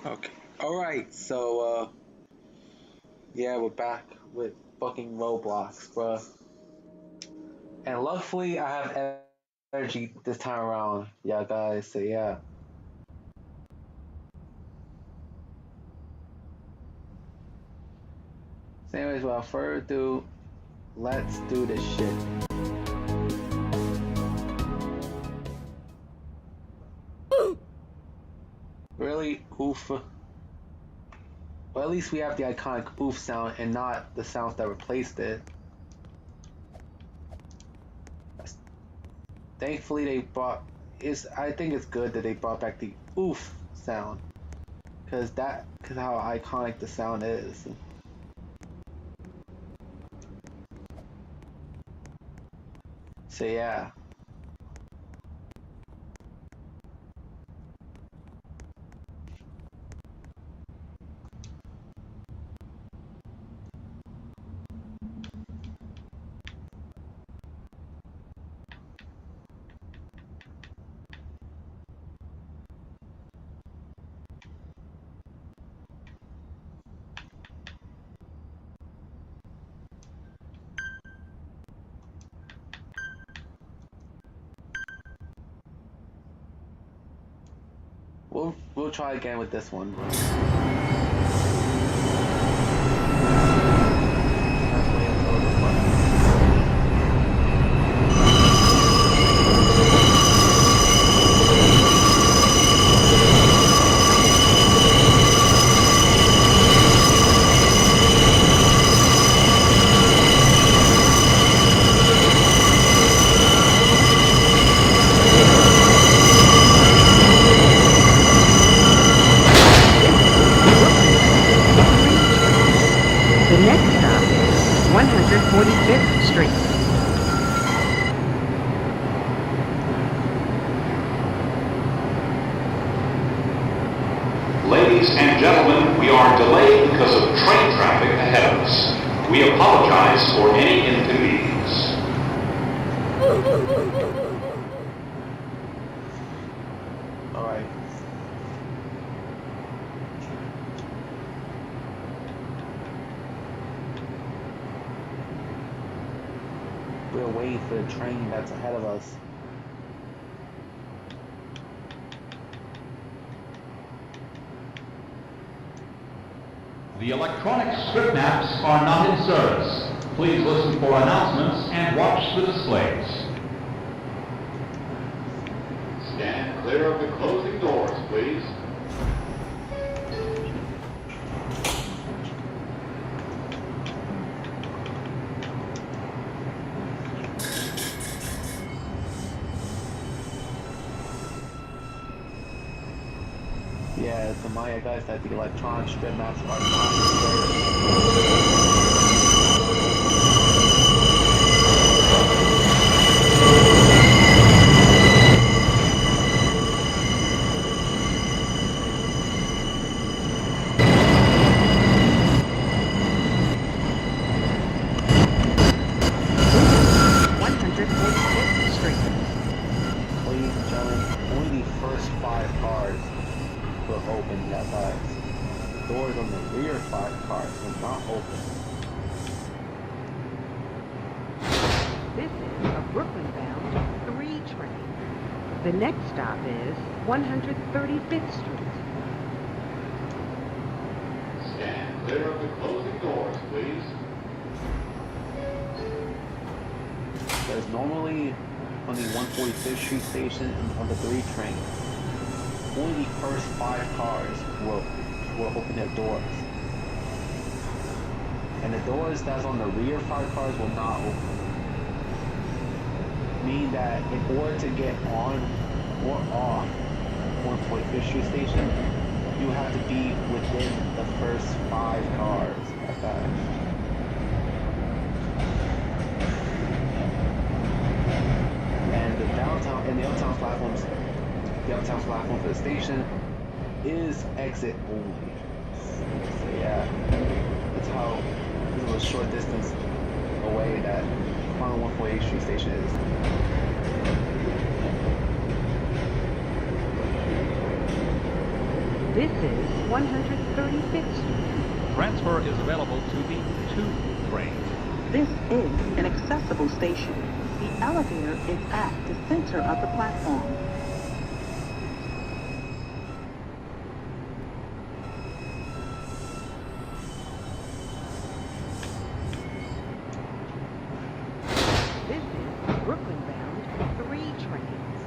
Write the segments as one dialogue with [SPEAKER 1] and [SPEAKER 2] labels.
[SPEAKER 1] Okay. Alright, so, yeah, we're back with fucking Roblox, bruh. And luckily, I have energy this time around. Yeah, guys, so yeah. So, anyways, without further ado, let's do this shit. Really? Oof. Well, at least we have the iconic oof sound and not the sounds that replaced it. Thankfully, they brought. I think it's good that they brought back the oof sound, cause how iconic the sound is. So yeah. We'll try again with this one.
[SPEAKER 2] The next stop is 145th Street.
[SPEAKER 3] Ladies and gentlemen, we are delayed because of train traffic ahead of us. We apologize for any inconvenience.
[SPEAKER 1] Alright. We're waiting for the train that's ahead of us.
[SPEAKER 3] The electronic strip maps are not in service. Please listen for announcements and watch the displays. Stand clear of the closing doors, please.
[SPEAKER 1] Yeah, so Maya guys that the electronic strip maps are not in service. Ladies and gentlemen, only the first 5 cars will open, yeah guys. The doors on the rear 5 cars will not open.
[SPEAKER 2] This is a Brooklyn-bound 3 train. The next stop is 135th Street.
[SPEAKER 3] Stand clear of the closing doors, please.
[SPEAKER 1] There's normally on the 145th Street station on the 3 train, only the first 5 cars will open their doors. And the doors that's on the rear 5 cars will not open. Meaning that in order to get on or off 145th Street station, you have to be within the first 5 cars at that. The uptown platform for the station is exit only. So yeah, that's how this is a short distance away that final 148th Street station is.
[SPEAKER 2] This is 135th Street.
[SPEAKER 3] Transfer is available to the 2 train.
[SPEAKER 4] This is an accessible station. The elevator is at the center of the platform.
[SPEAKER 2] This is Brooklyn-bound 3 trains.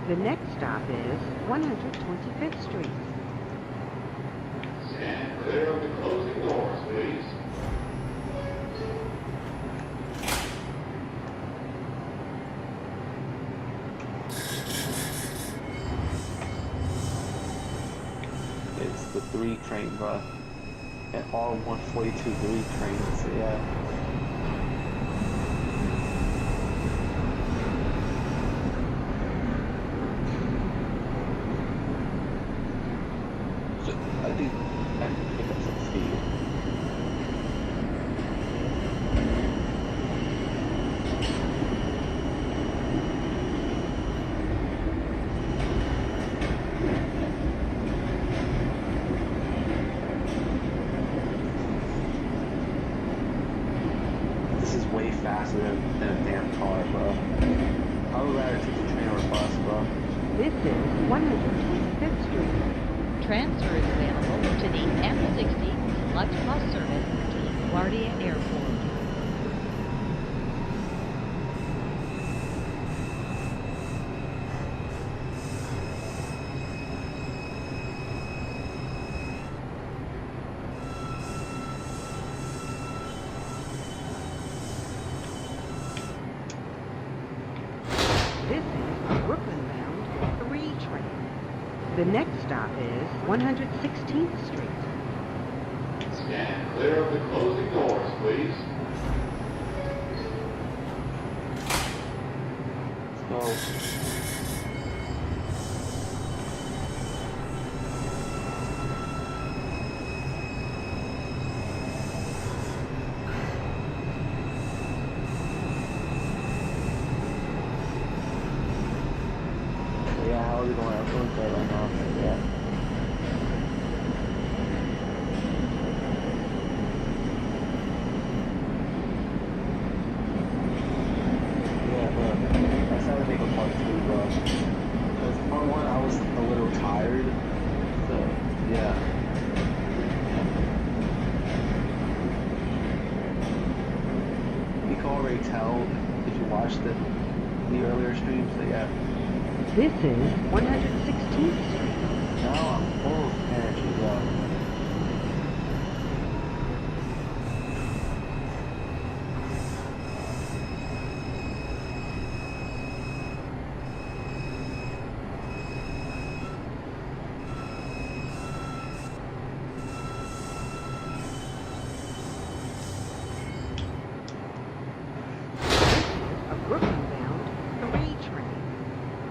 [SPEAKER 2] The next stop is 125th Street.
[SPEAKER 3] Stand clear of the closing doors, please.
[SPEAKER 1] It's the 3 train, bro. And all 142 3 trains, so yeah. So, I think I can pick up some speed. This is way faster than a damn car, bro. I would rather take the train or a bus, bro.
[SPEAKER 2] This is 125th Street.
[SPEAKER 5] Transfer is available to the M60 Select Bus service to LaGuardia Airport.
[SPEAKER 2] This is a Brooklyn-bound 3 train. The next stop is 116th Street.
[SPEAKER 3] Stand clear of the closing doors, please.
[SPEAKER 1] Let's go. Yeah, how are we going? I'm going good right now. Yeah. Yeah, bro. I decided to make a part 2, bro. Because part 1, I was a little tired. So, yeah. You can already tell if you watched the earlier streams, so yeah.
[SPEAKER 2] This is 116th Street.
[SPEAKER 1] Now I'm full of energy, bro.
[SPEAKER 2] A Brooklyn-bound 3 train.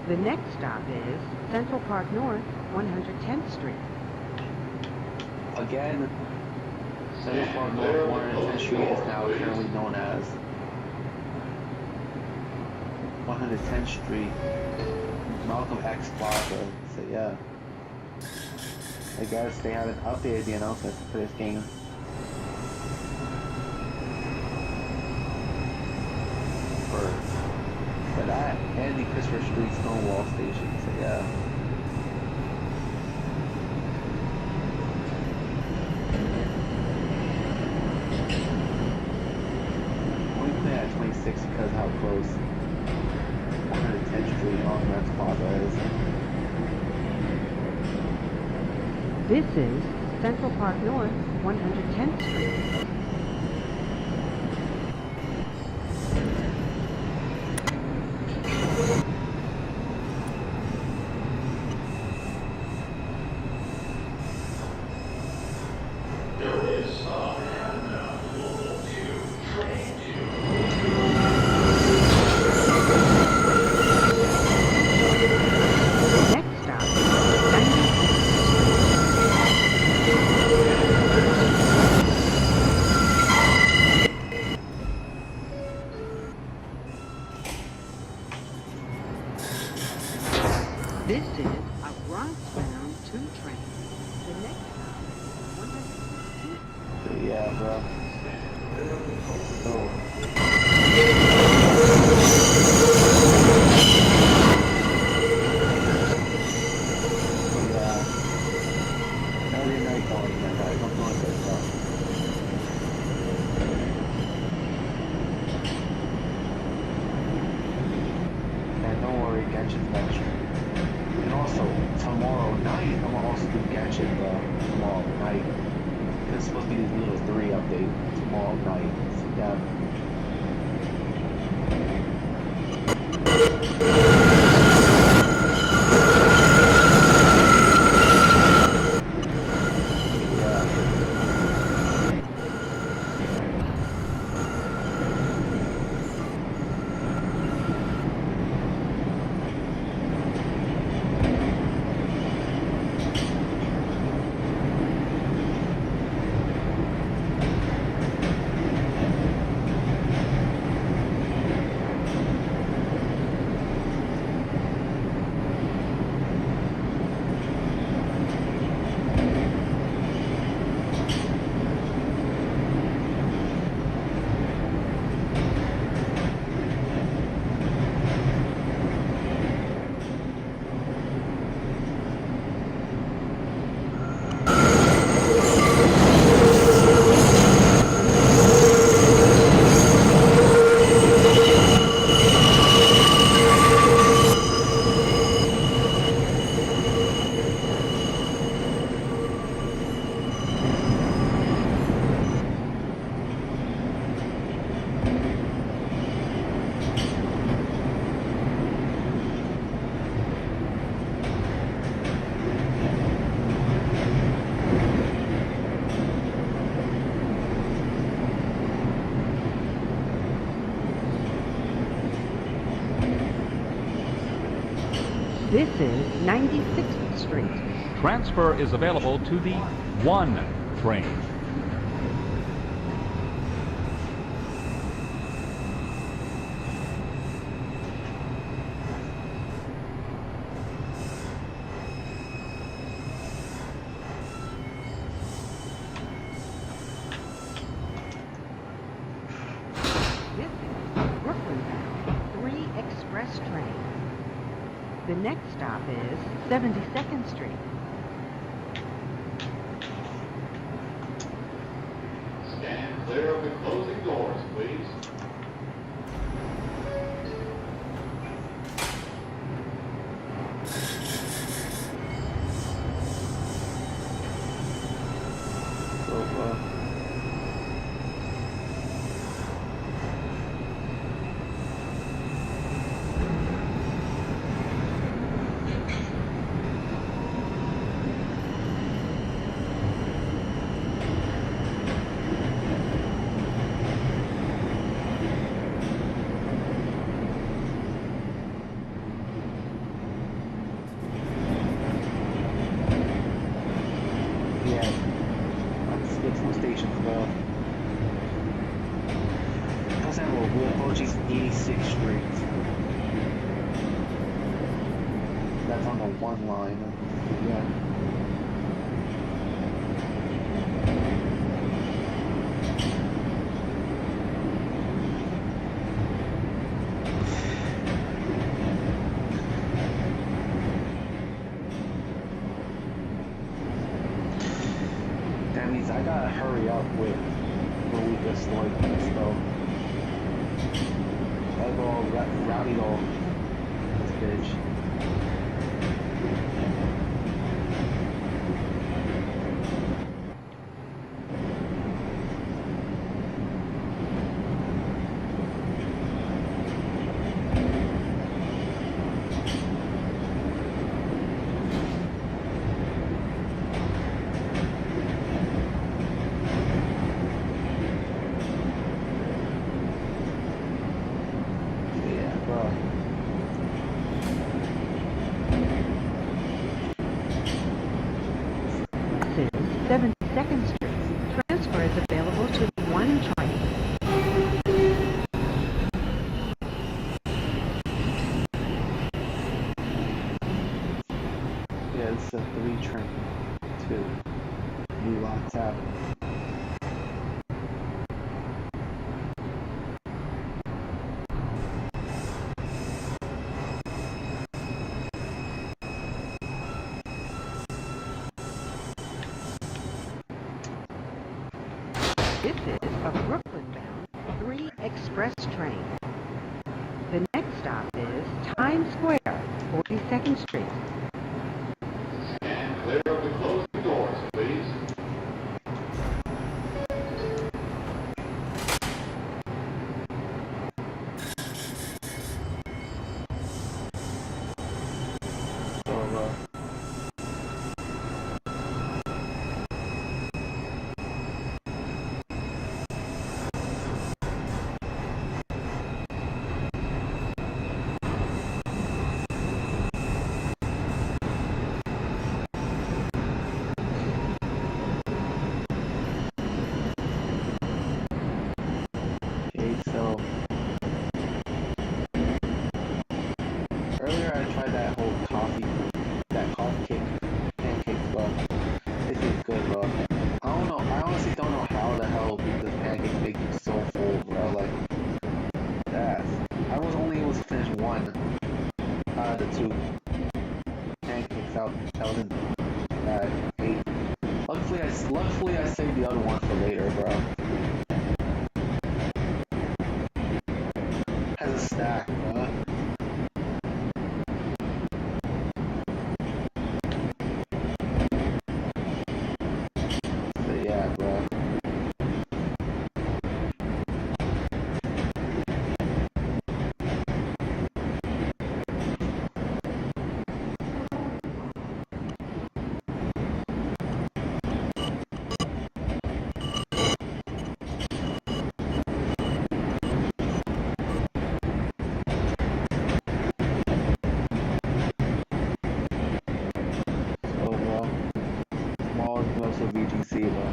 [SPEAKER 2] The next stop is Central Park North, 110th Street.
[SPEAKER 1] Again, Central Park North 110th Street is now currently known as 110th Street, Malcolm X Plaza. So yeah, I guess they haven't updated the announcements for this game. For that and the Christopher Street Stonewall Station. So yeah. Only play at 26 because of how close 110th Street on Max Plaza is.
[SPEAKER 2] This is Central Park North, 110th Street. Next stop is 96th. This is a Bronx-bound 2 train. The next stop is 116.
[SPEAKER 1] Yeah, bro. Oh. Yeah. Every night going, man. Guys, I'm doing good stuff. And don't worry, Genshin's next stream. And also, tomorrow night, I'm gonna also do Genshin tomorrow night. It's supposed to be this little 3 update tomorrow night. So, yeah.
[SPEAKER 2] This is 96th Street.
[SPEAKER 3] Transfer is available to the 1 train.
[SPEAKER 2] This is Brooklyn bound 3 express train. The next stop is 72nd Street.
[SPEAKER 3] Stand clear of the closing doors, please.
[SPEAKER 1] So, yeah. Let's get to the stations, bro. How's that roll? We're approaching 86th Street. That's on the 1 line. Yeah. That means I gotta hurry up with when we destroy this though. I'll go all rowdy all this bitch.
[SPEAKER 2] This is 72nd Street. Transfer is available to 1 train.
[SPEAKER 1] Yeah, it's a 3 train. 2. New lots happening.
[SPEAKER 2] This is a Brooklyn-bound 3 express train. The next stop is Times Square, 42nd Street.
[SPEAKER 3] Stand clear of the closing doors, please.
[SPEAKER 1] So, okay, so earlier I tried that whole coffee cake, pancakes, bro. It tastes good, bro. I don't know. I honestly don't know how the hell this pancake make you so full, bro. Like, that. I was only able to finish one out of the 2 pancakes out. That was in that I ate. Luckily, I saved the other one for later, bro. Has a stack, bro. But yeah, bro. So, bro. Small dose of VGC, bro.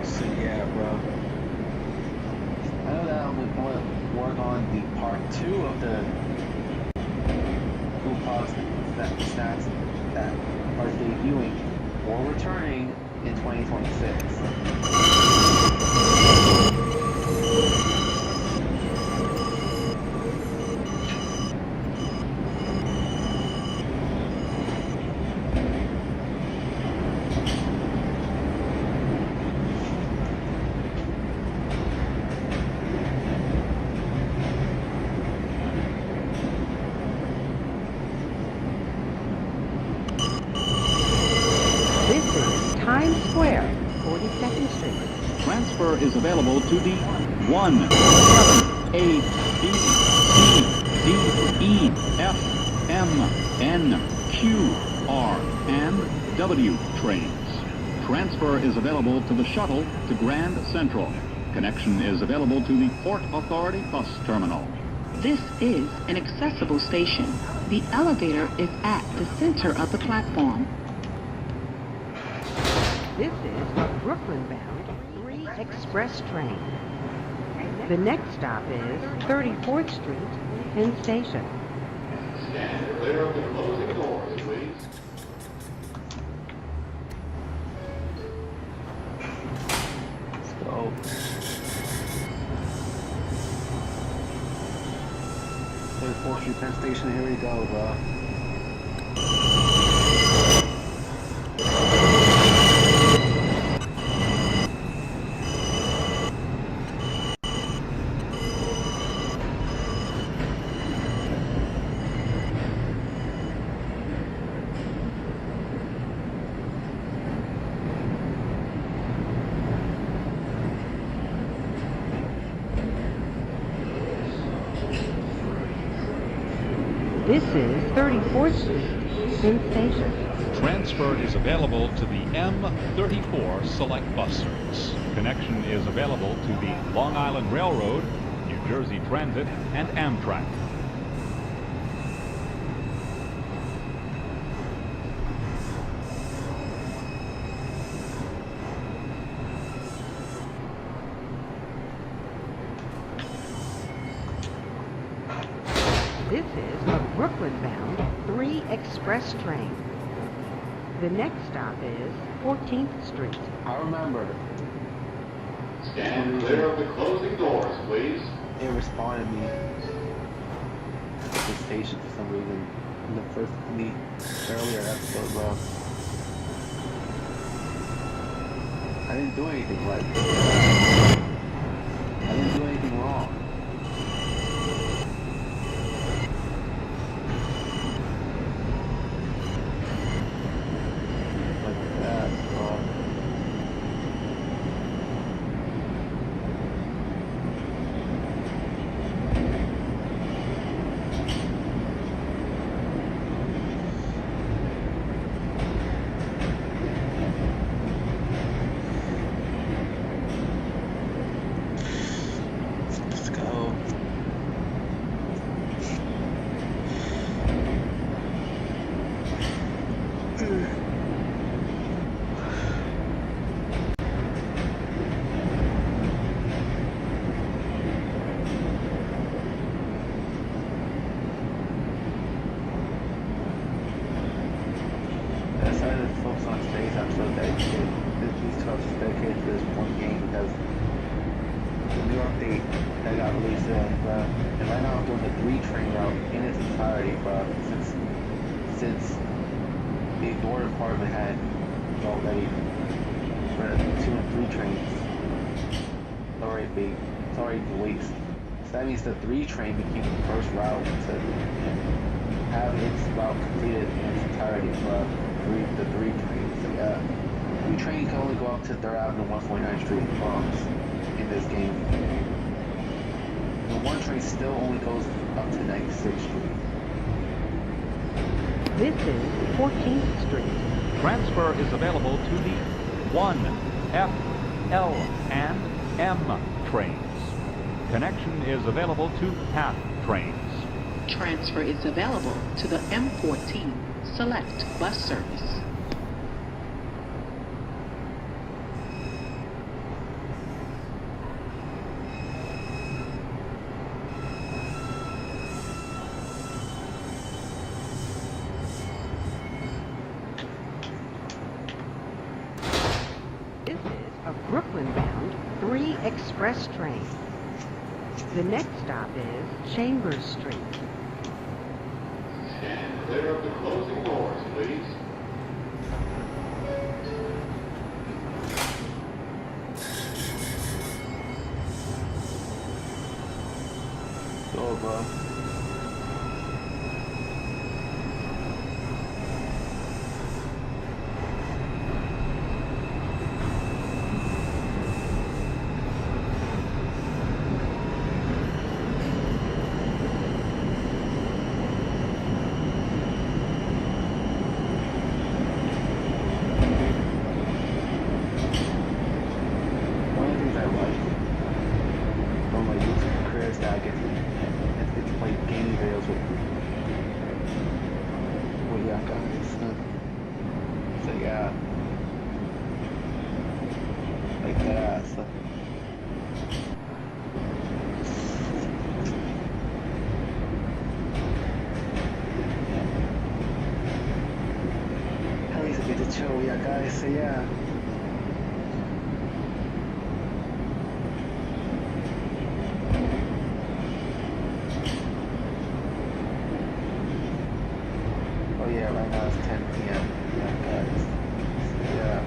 [SPEAKER 1] So yeah, bro. I know that I'm going to work on the part 2 of the Coupons stats that are debuting or returning in 2026.
[SPEAKER 2] This is Times Square, 42nd Street.
[SPEAKER 6] Transfer is available to the 1, 7, 8, B, C, D, E, F, M, N, Q, R, and W trains. Transfer is available to the shuttle to Grand Central. Connection is available to the Port Authority bus terminal.
[SPEAKER 4] This is an accessible station. The elevator is at the center of the platform.
[SPEAKER 2] This is a Brooklyn-bound 3 express train. The next stop is 34th Street, Penn Station.
[SPEAKER 3] Stand clear of the closing doors, please.
[SPEAKER 1] Let's go. 34th Street Penn Station, here we go, bro.
[SPEAKER 2] This is 34th Street, Penn Station.
[SPEAKER 3] Transfer is available to the M34 Select Bus Service. Connection is available to the Long Island Railroad, New Jersey Transit, and Amtrak.
[SPEAKER 2] Brooklyn-bound 3 express train. The next stop is 14th Street.
[SPEAKER 1] I remember.
[SPEAKER 7] Stand clear of the closing doors, please.
[SPEAKER 1] It responded me at the station for some reason in the earlier episode, bro. I didn't do anything right. I didn't do anything wrong. Like that, bro. Let's go. I decided to focus on today's episode dedicated. These 12 is dedicated to this one game because the new update that got released today, and right now I'm doing the 3 train route in its entirety, bro. Since the ignored part of it had already for the 2 and 3 trains. It's already released. So that means the 3 train became the first route to have its route completed in its entirety, bro. The 3 train. So yeah, 3 train can only go up to 3rd Avenue, 149th Street in Bronx in this game. The 1 train still only goes up to 96th Street.
[SPEAKER 2] This is 14th Street.
[SPEAKER 3] Transfer is available to the 1, F, L, and M trains. Connection is available to PATH trains.
[SPEAKER 4] Transfer is available to the M14 Select bus service.
[SPEAKER 2] This is a Brooklyn-bound 3 express train. The next stop is Chambers Street.
[SPEAKER 7] Stand clear of the closing doors, please.
[SPEAKER 1] Go, bro. One of the things I like from my YouTube career is that I get to play gaming videos with y'all guys. So yeah, like that. So. At least I get to chill with y'all guys. So yeah. Oh yeah, right now it's 10 p.m. Yeah, guys. Yeah.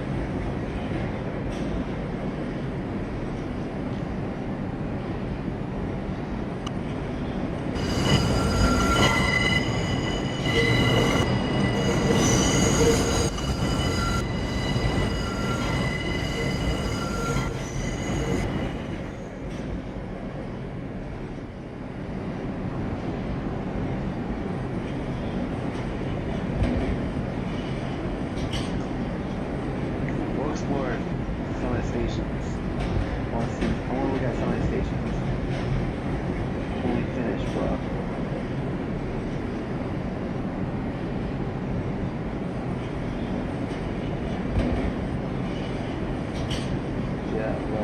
[SPEAKER 1] We'll explore some of the stations. I want to look at some of the stations when we finish, bro. Yeah, bro.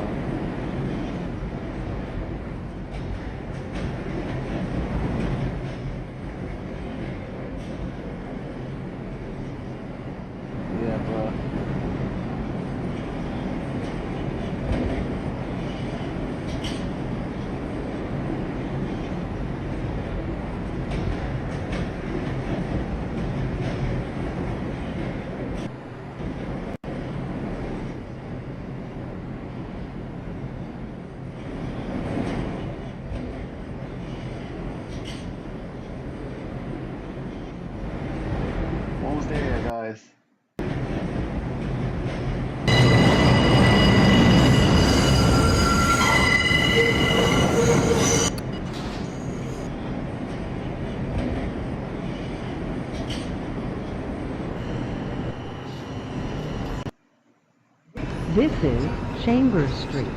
[SPEAKER 2] This is Chambers Street.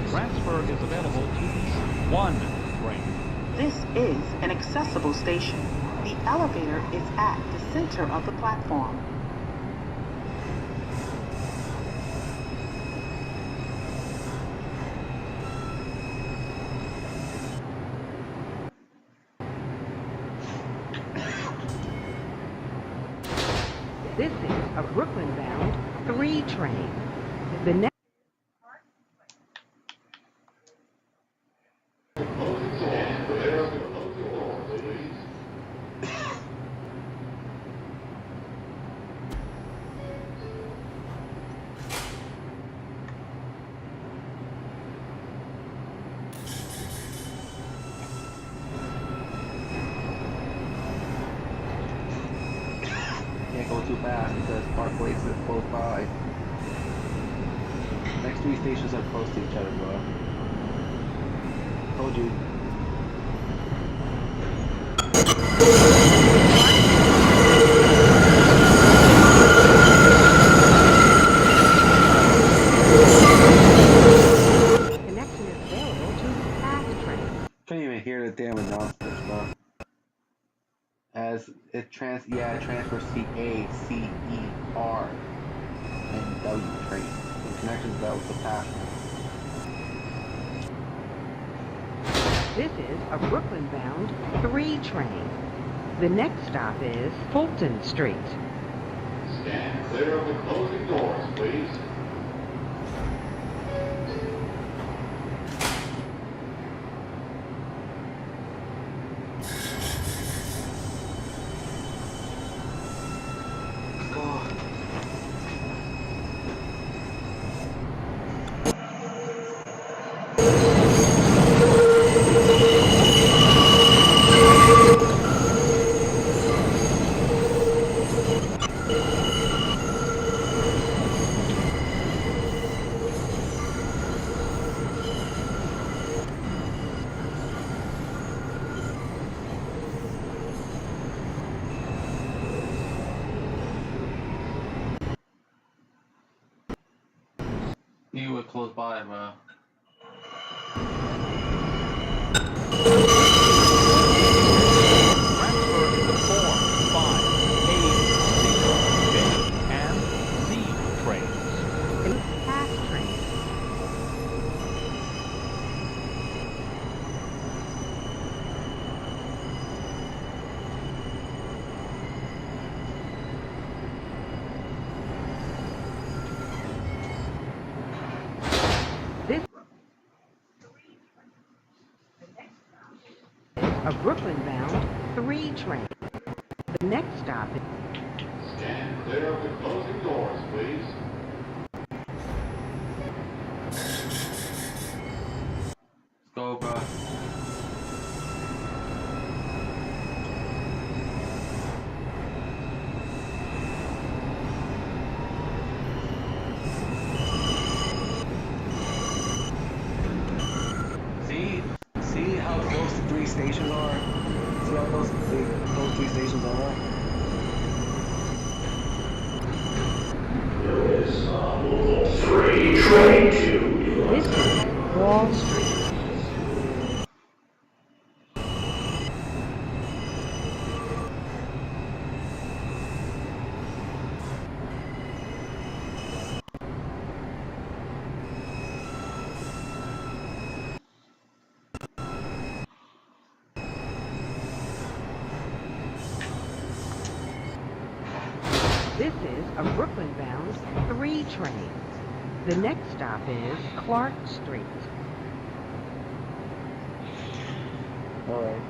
[SPEAKER 3] Transfer is available to the 1 train.
[SPEAKER 4] This is an accessible station. The elevator is at the center of the platform.
[SPEAKER 2] This is a Brooklyn-bound 3 train. The next
[SPEAKER 7] Clear of the closing doors, please.
[SPEAKER 1] Can't go too fast because Parkway's is close by. Next 3 stations are close to each other, bro. Told you.
[SPEAKER 2] connection is available to fast trains.
[SPEAKER 1] Can't even hear the damn announcements, bro. As it transfers CA, CER, and W train. The connections available to fast trains.
[SPEAKER 2] This is a Brooklyn-bound 3 train. The next stop is Fulton Street.
[SPEAKER 7] Stand clear of the closing doors, please.
[SPEAKER 1] You were close by, bro.
[SPEAKER 3] Transfer is the 4, 5, A, C, J, and Z trains.
[SPEAKER 2] Fast train. This a Brooklyn-bound 3 train. The next stop is
[SPEAKER 7] Stand clear of the closing doors, please.
[SPEAKER 1] Go, bro. See how close the 3 stations are? See how close those 3 stations are?
[SPEAKER 2] this is Wall Street. This is a Brooklyn-bound 3 train. The next stop is Clark Street.
[SPEAKER 1] Alright.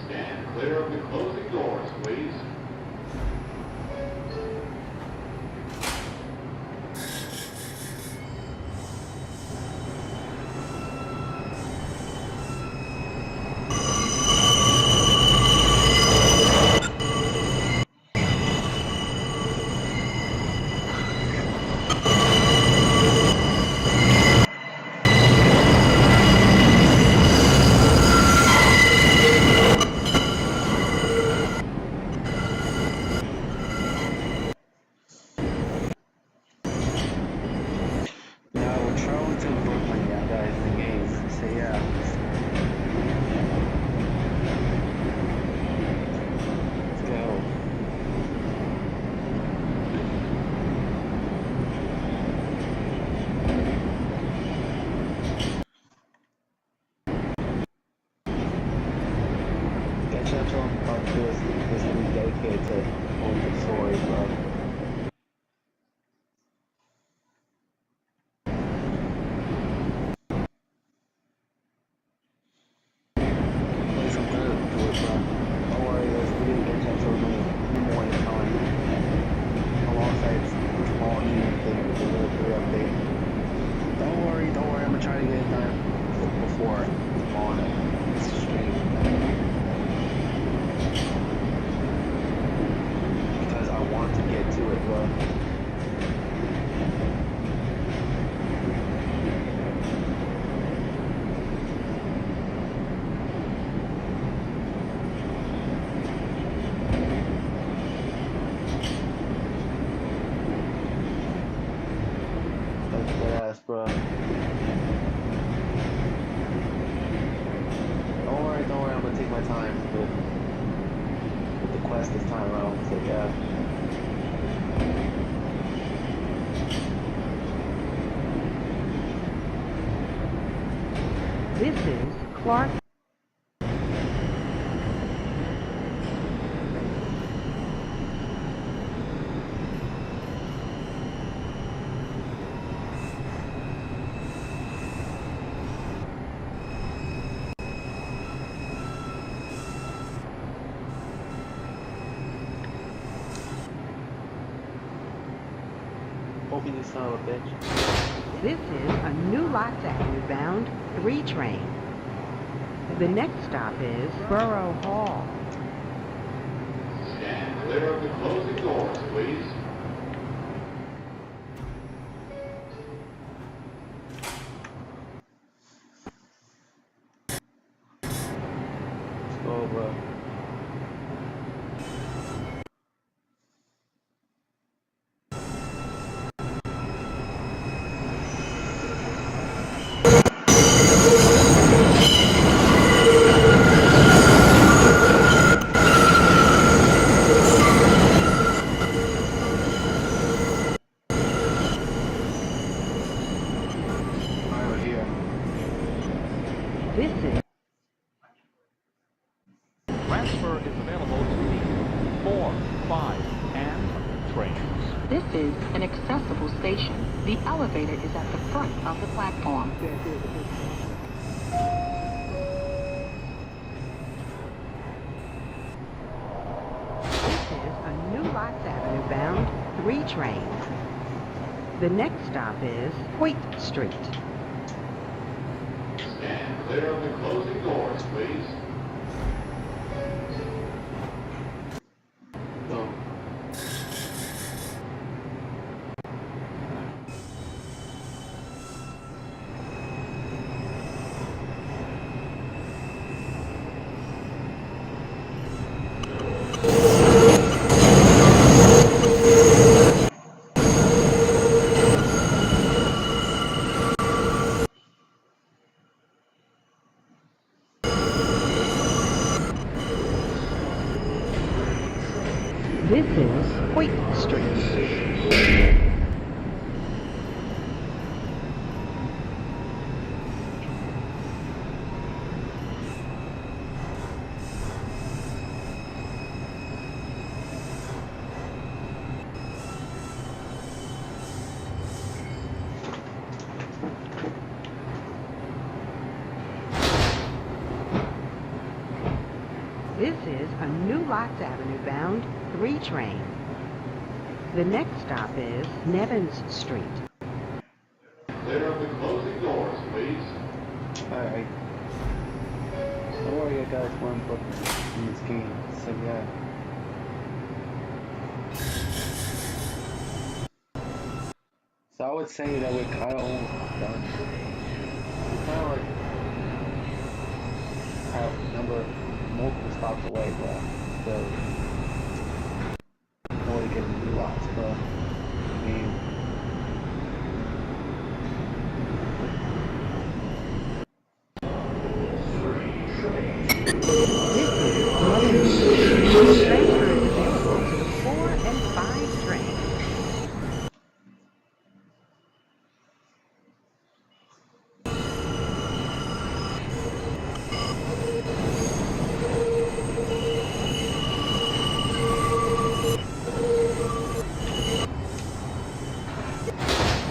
[SPEAKER 7] Stand clear of the closing doors, please.
[SPEAKER 1] bro. Don't worry, I'm gonna take my time with the quest this time around, so yeah.
[SPEAKER 2] This is Clark.
[SPEAKER 1] Open you son of a bitch.
[SPEAKER 2] This is a New Lots Avenue bound 3 train. The next stop is Borough Hall.
[SPEAKER 7] Stand clear of the closing doors, please.
[SPEAKER 1] Let's go, bro. Alright, we're here.
[SPEAKER 2] This is
[SPEAKER 3] Transfer is available to the 4, 5, and trains.
[SPEAKER 4] This is an accessible station. The elevator is at the front of the platform.
[SPEAKER 2] This is a New Lots Avenue bound 3 train. The next stop is Hoyt Street.
[SPEAKER 7] Stand clear of the closing doors, please.
[SPEAKER 1] No.
[SPEAKER 2] This is Hoyt Street. This is a New Lots Avenue bound 3 train. The next stop is Nevins Street.
[SPEAKER 7] Clear of the closing doors, please.
[SPEAKER 1] Alright. Don't worry, I got one book in this game, so yeah. So I would say that we're kind of almost done. We're kind of like have number multiple stops away, but still more to get new lots, but I mean.
[SPEAKER 2] Transfer is available to the 4 and 5 trains.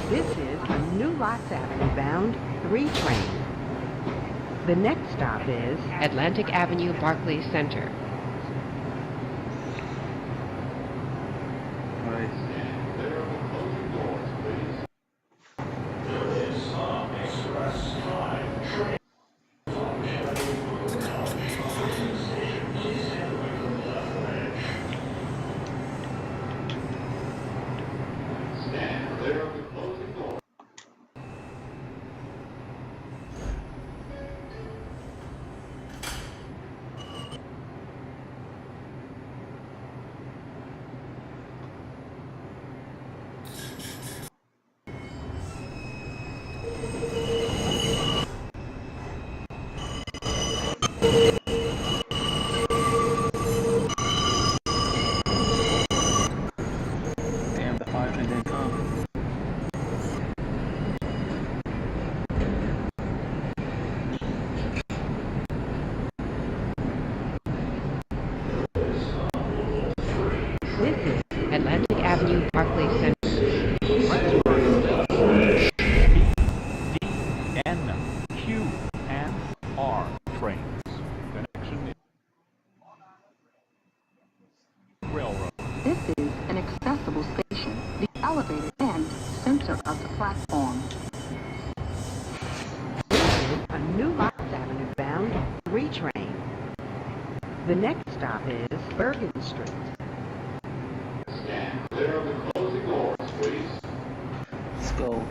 [SPEAKER 2] This is a New Lots Avenue bound 3 train. The next stop is
[SPEAKER 8] Atlantic Avenue, Barclays Center.
[SPEAKER 1] Alright.
[SPEAKER 7] Clear of the closing doors, please. Stand clear of the closing doors.
[SPEAKER 8] This is Atlantic Avenue, Barclays Center.
[SPEAKER 3] Transfer is available P, D, N, Q, and R trains. Connection is railroad.
[SPEAKER 4] This is an accessible station, the elevator and center of the platform.
[SPEAKER 2] A New Lots Avenue bound 3 train. The next stop is Bergen Street.
[SPEAKER 7] Stand clear of the closing doors, please.
[SPEAKER 1] Let's go.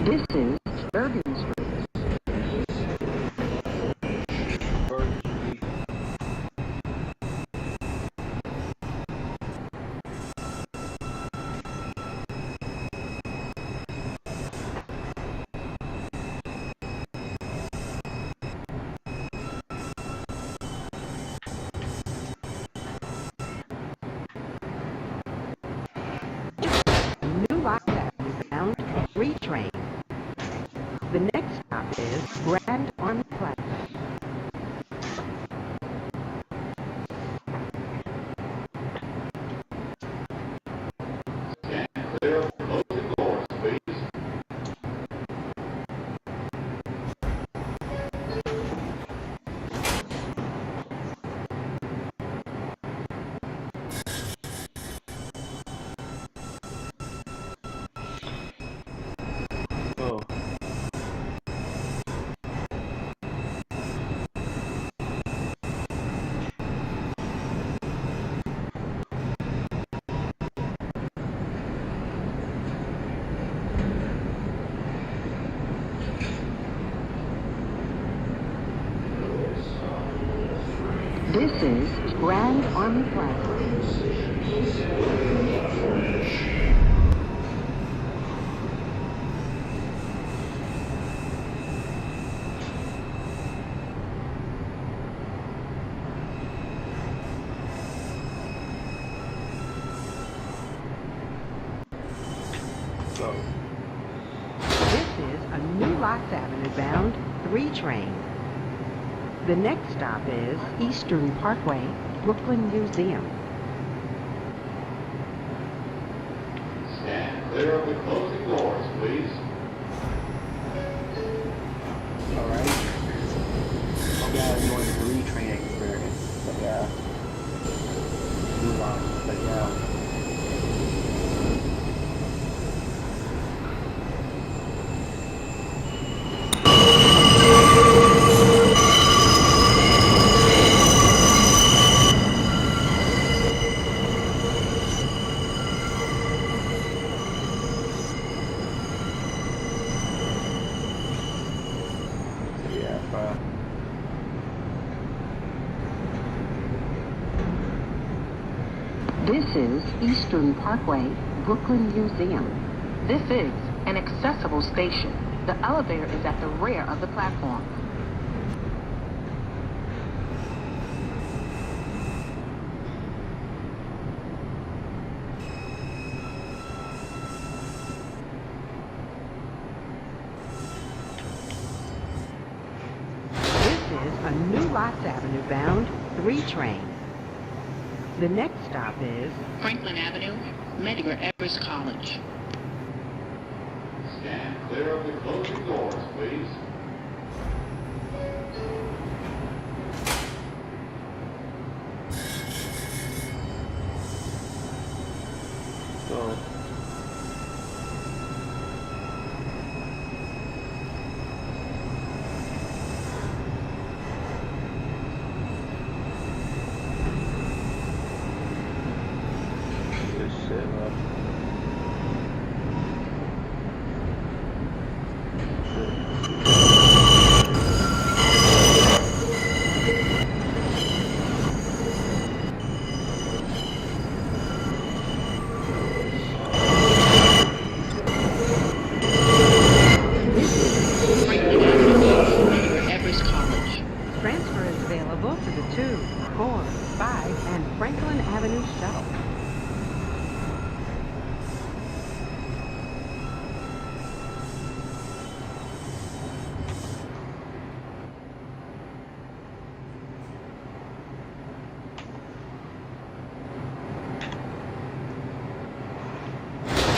[SPEAKER 4] This is Bergen Street.
[SPEAKER 1] Bergen Street.
[SPEAKER 2] New Lots Avenue bound 3 train. The next stop is Grand Army Plaza.
[SPEAKER 7] Stand clear of the closing doors, please.
[SPEAKER 1] Go.
[SPEAKER 4] This is Grand Army Plaza.
[SPEAKER 1] Go.
[SPEAKER 2] This is a New Lots Avenue bound 3 train. The next stop is Eastern Parkway, Brooklyn Museum.
[SPEAKER 7] Stand clear of the closing doors, please.
[SPEAKER 1] Alright. Oh yeah, I'm going 3 train experience. But yeah. New Lots, but yeah. Yeah, bro.
[SPEAKER 4] This is Eastern Parkway, Brooklyn Museum. This is an accessible station. The elevator is at the rear of the platform.
[SPEAKER 2] This is a New Lots Avenue bound 3 train. The next stop is
[SPEAKER 4] Franklin Avenue, Medgar Evers College.
[SPEAKER 7] Stand clear of the closing doors, please.
[SPEAKER 1] Go. Good shit, bro.
[SPEAKER 2] 2, 4, 5, and Franklin Avenue shuttle.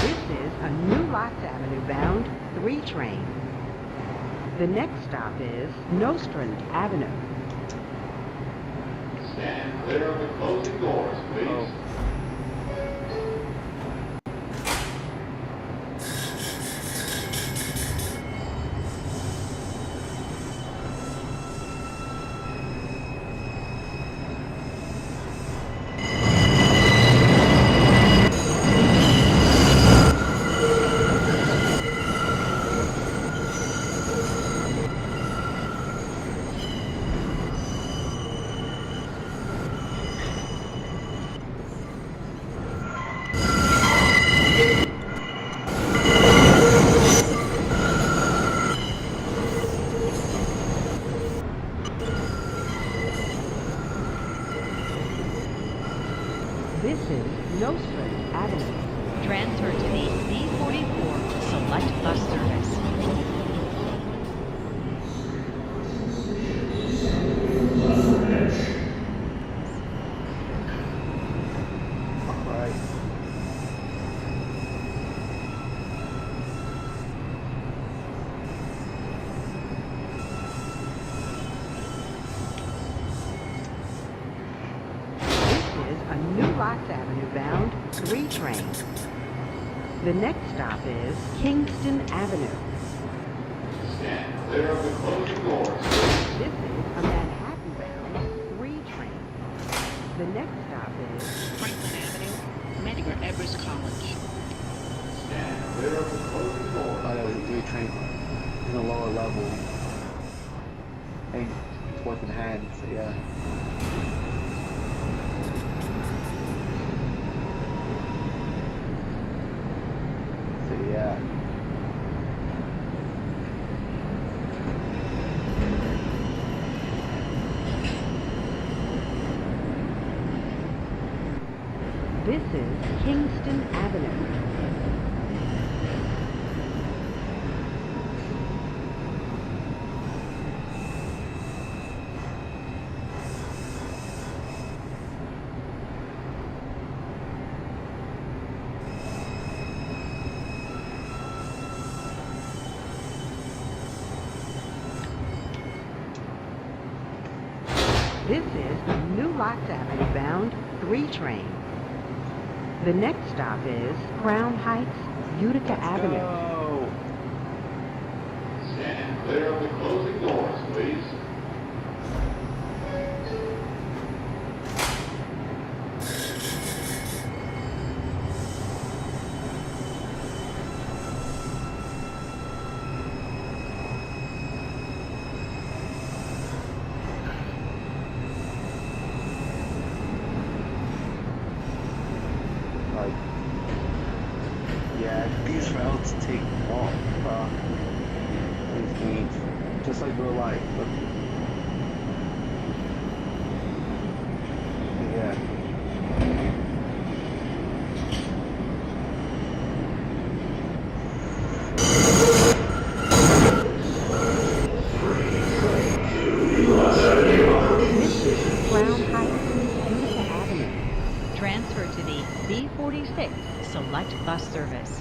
[SPEAKER 2] This is a New Lots Avenue bound 3 train. The next stop is Nostrand Avenue.
[SPEAKER 7] Stand clear of the closing doors, please.
[SPEAKER 2] This is Nostrand Avenue.
[SPEAKER 5] Transfer to the B44 Select Bus Service.
[SPEAKER 1] Alright.
[SPEAKER 2] A New Lots Avenue bound 3 train. The next stop is Kingston Avenue.
[SPEAKER 7] Stand clear of the closing doors.
[SPEAKER 2] This is a Manhattan bound 3 train. The next stop is
[SPEAKER 4] Franklin Avenue, Medgar Evers College.
[SPEAKER 7] Stand clear of the closing doors.
[SPEAKER 1] Oh, that was a 3 train in the lower level. And towards Manhattan, so yeah. Yeah.
[SPEAKER 2] This is Kingston Avenue. This is a New Lots Avenue bound 3 train. The next stop is Crown Heights, Utica Avenue.
[SPEAKER 1] Go.
[SPEAKER 7] Stand clear of the closing doors, please.
[SPEAKER 1] Like, yeah, these routes take long. These games, just like real life. But, yeah.
[SPEAKER 2] Crown Heights, Utica Avenue.
[SPEAKER 5] Transfer to the B46 Select Bus Service.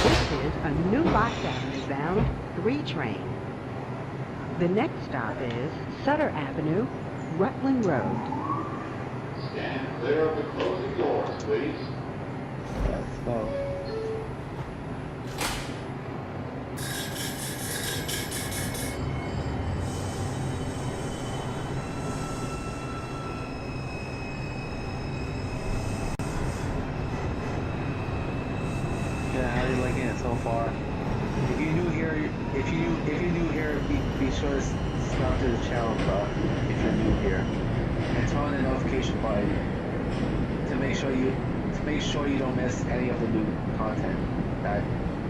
[SPEAKER 2] This is a New Lots Avenue bound 3 train. The next stop is Sutter Avenue, Rutland Road.
[SPEAKER 7] Stand clear of the closing doors, please.
[SPEAKER 1] Let's go. Yeah, how are you liking it so far? If you're new here, be sure to subscribe to the channel, bro. If you're new here, and turn on the notification button to make sure you make sure you don't miss any of the new content that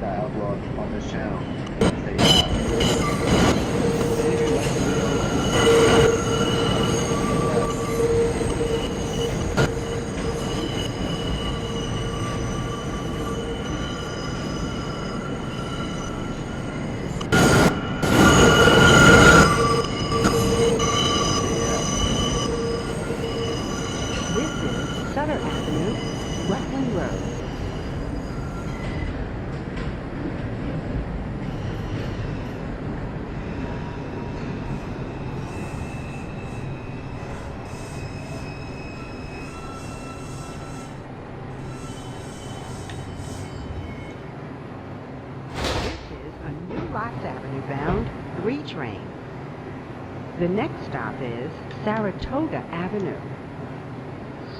[SPEAKER 1] I upload on this channel. So, yeah. And if you like the
[SPEAKER 2] This is Sutter Avenue, Brooklyn Road. This is a New Lots Avenue bound 3 train. The next stop is Saratoga Avenue.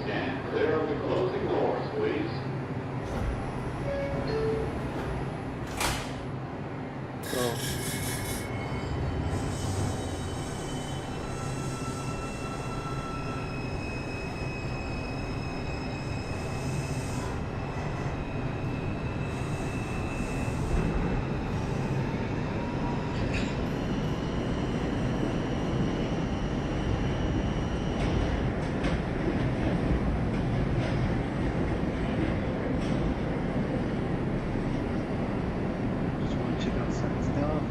[SPEAKER 7] Stand clear of the closing doors, please.
[SPEAKER 1] So, just want to check out some stuff.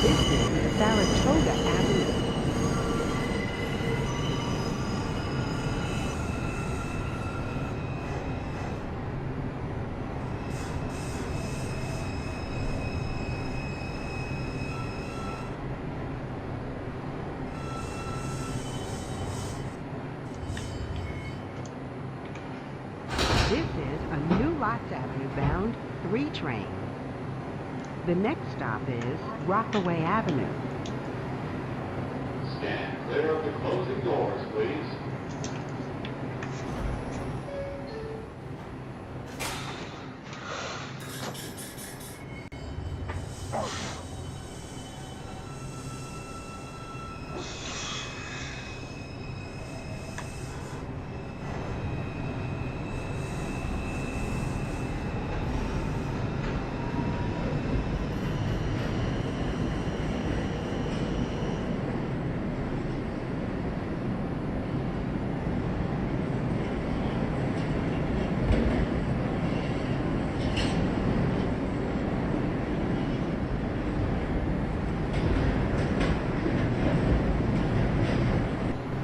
[SPEAKER 2] This is Saratoga Avenue. This is a New Lots Avenue bound 3 train. The next stop is Rockaway Avenue.
[SPEAKER 7] Stand clear of the closing doors, please.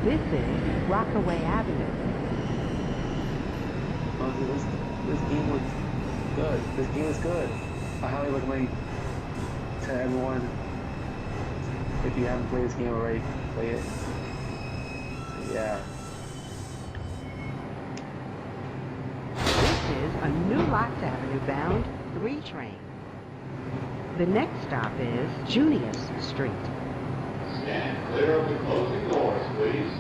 [SPEAKER 2] This is Rockaway Avenue.
[SPEAKER 1] Oh, this game looks good. This game is good. I highly recommend to everyone, if you haven't played this game already, play it. So, yeah.
[SPEAKER 2] This is a New Lots Avenue bound 3 train. The next stop is Junius Street.
[SPEAKER 7] Stand clear of the closing doors, please.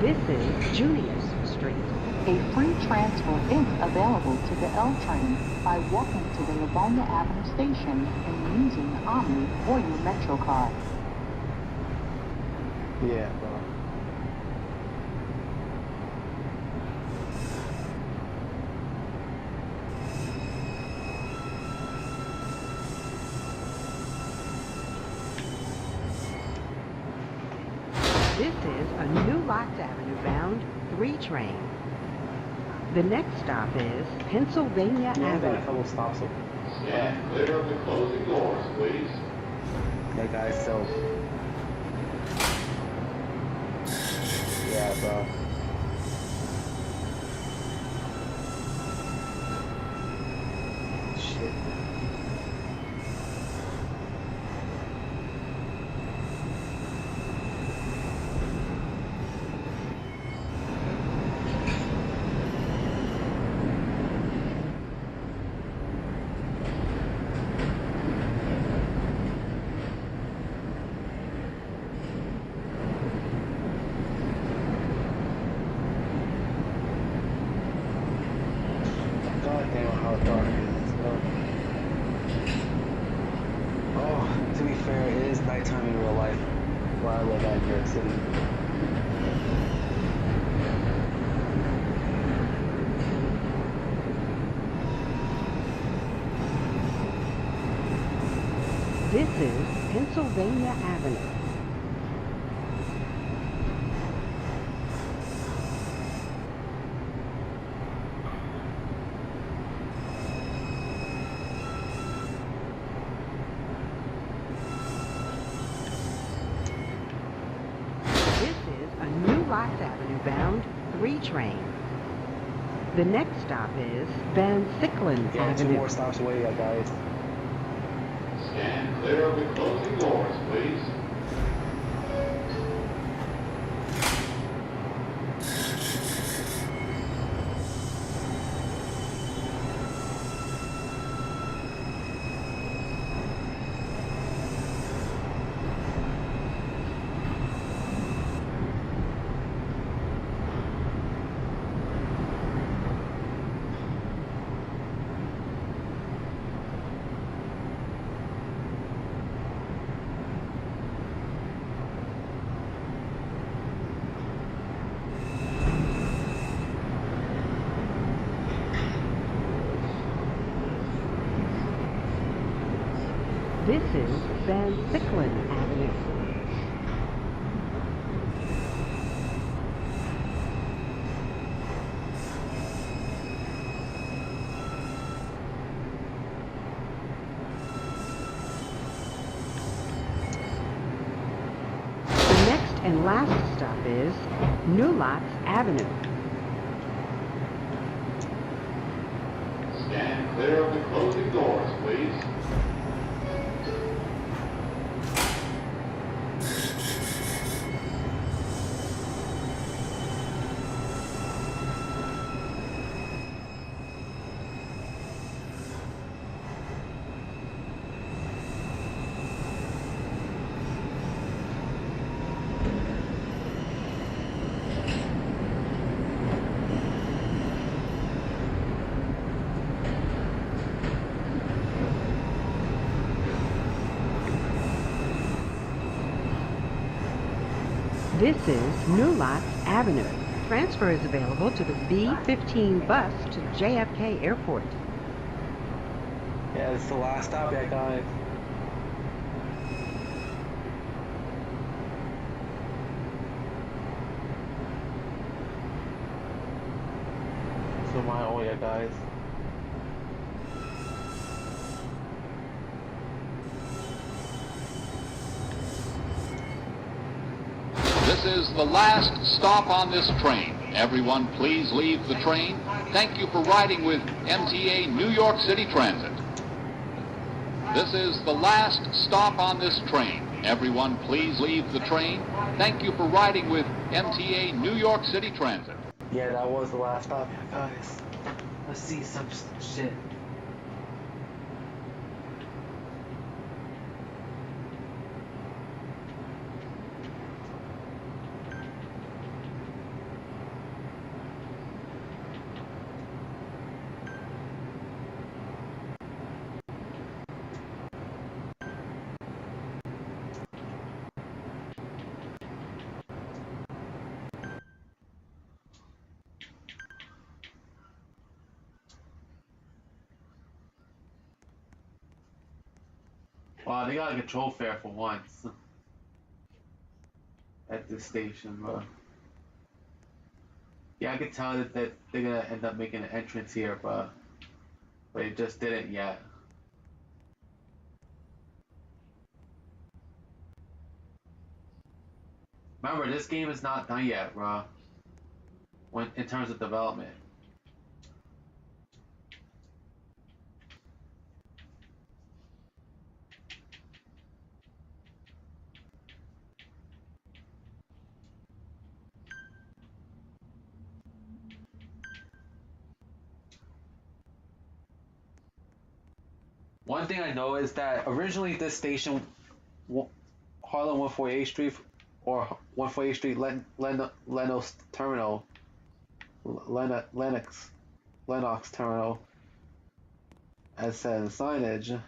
[SPEAKER 2] This is Junius Street.
[SPEAKER 4] A free transfer is available to the L train by walking to the Livonia Avenue station and using Omni or your Metro card.
[SPEAKER 1] Yeah, bro.
[SPEAKER 2] This is a New Lots Avenue bound 3 train. The next stop is Pennsylvania
[SPEAKER 1] You only got a
[SPEAKER 2] Avenue.
[SPEAKER 1] couple stops.
[SPEAKER 7] Stand clear of the closing doors, please.
[SPEAKER 1] Yeah, guys, so bro. Shit. God damn how dark it is, bro. Oh, to be fair, it is nighttime in real life where I live at in New York City.
[SPEAKER 2] This is Pennsylvania Avenue. This is a New Lots Avenue bound 3 train. The next stop is Van Sicklen
[SPEAKER 1] Yeah, 2
[SPEAKER 2] Avenue.
[SPEAKER 1] more stops away, guys.
[SPEAKER 7] Stand clear of the closing doors, please.
[SPEAKER 2] This is Van Sicklen Avenue. The next and last stop is New Lots Avenue.
[SPEAKER 7] Stand clear of the closing doors, please.
[SPEAKER 2] This is New Lots Avenue. Transfer is available to the B15 bus to JFK Airport.
[SPEAKER 1] Yeah, it's the last stop, guys. So guys.
[SPEAKER 6] This is the last stop on this train. Everyone, please leave the train. Thank you for riding with MTA New York City Transit. This is the last stop on this train. Everyone, please leave the train. Thank you for riding with MTA New York City Transit.
[SPEAKER 1] Yeah, that was the last stop, guys. Let's see some shit. Wow, they got a control fare for once at this station, bro. Yeah, I could tell that they're gonna end up making an entrance here, but they just didn't yet. Remember, this game is not done yet, bro. when in terms of development. One thing I know is that originally this station, Harlem 148th Street or 148th Street Lenox Terminal, Lenox Terminal, as said in signage,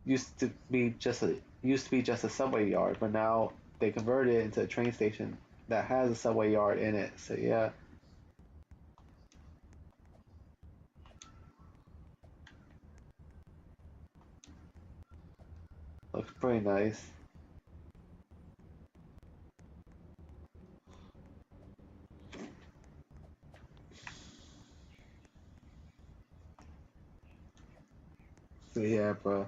[SPEAKER 1] used to be just a subway yard, but now they converted it into a train station that has a subway yard in it. So yeah, looks pretty nice. So yeah, bro.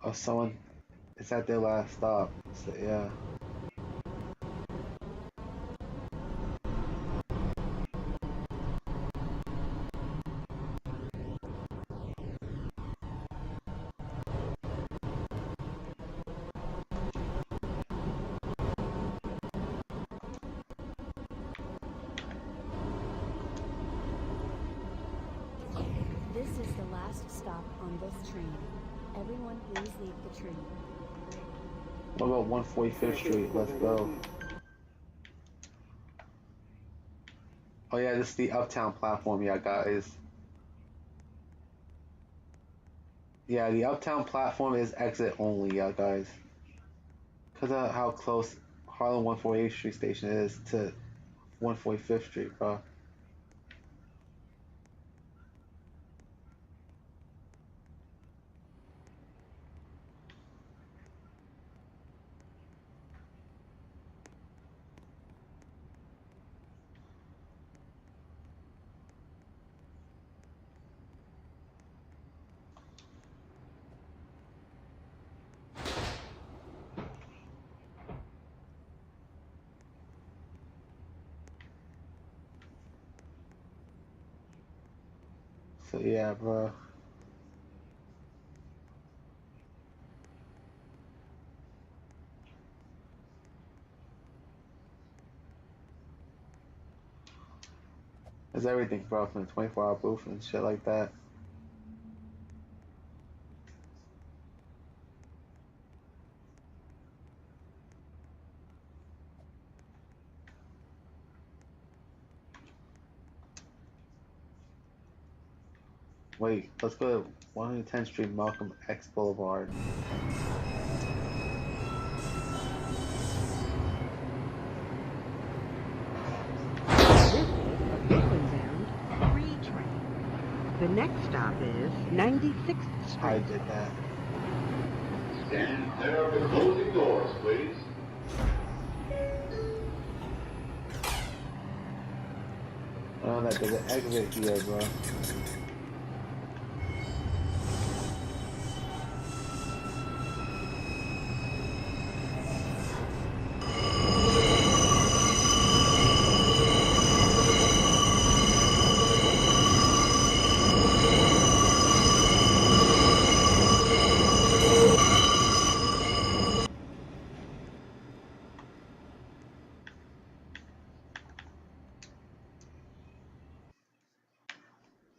[SPEAKER 1] Oh, someone is at their last stop. So yeah.
[SPEAKER 9] This is the last stop on this train. Everyone please leave the train.
[SPEAKER 1] What about 145th Street? Let's go. Oh yeah, this is the Uptown platform, yeah, guys. Yeah, the Uptown platform is exit only, yeah, guys. Because of how close Harlem 148th Street station is to 145th Street, bro. So yeah, bro. There's everything, bro, from the 24-hour booth and shit like that. Wait, let's go to 110th Street, Malcolm X Boulevard.
[SPEAKER 2] This is a Brooklyn-bound 3 train. The next stop is 96th Street.
[SPEAKER 1] I did that.
[SPEAKER 7] Stand clear of the closing doors, please.
[SPEAKER 1] Oh, that there's an exit here, bro.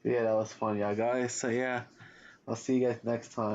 [SPEAKER 1] Yeah, that was fun, y'all guys. So yeah, I'll see you guys next time.